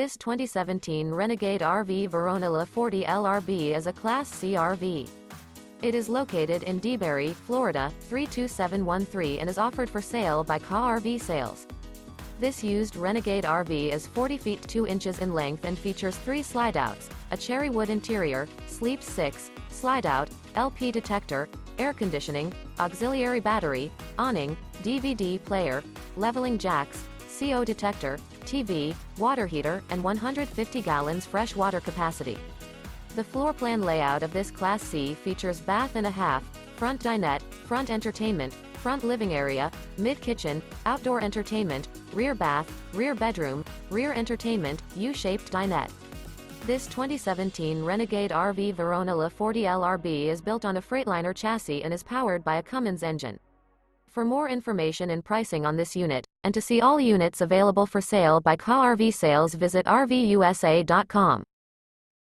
This 2017 Renegade RV Verona La 40 LRB is a Class C RV. It is located in DeBary, Florida, 32713 and is offered for sale by RV Sales. This used Renegade RV is 40 feet 2 inches in length and features 3 slideouts, a cherry wood interior, sleep 6, slideout, LP detector, air conditioning, auxiliary battery, awning, DVD player, leveling jacks, CO detector, TV, water heater, and 150 gallons fresh water capacity. The floor plan layout of this Class C features bath and a half, front dinette, front entertainment, front living area, mid-kitchen, outdoor entertainment, rear bath, rear bedroom, rear entertainment, U-shaped dinette. This 2017 Renegade RV Verona La 40 LRB is built on a Freightliner chassis and is powered by a Cummins engine. For more information and pricing on this unit, and to see all units available for sale by RV Sales, visit RVUSA.com.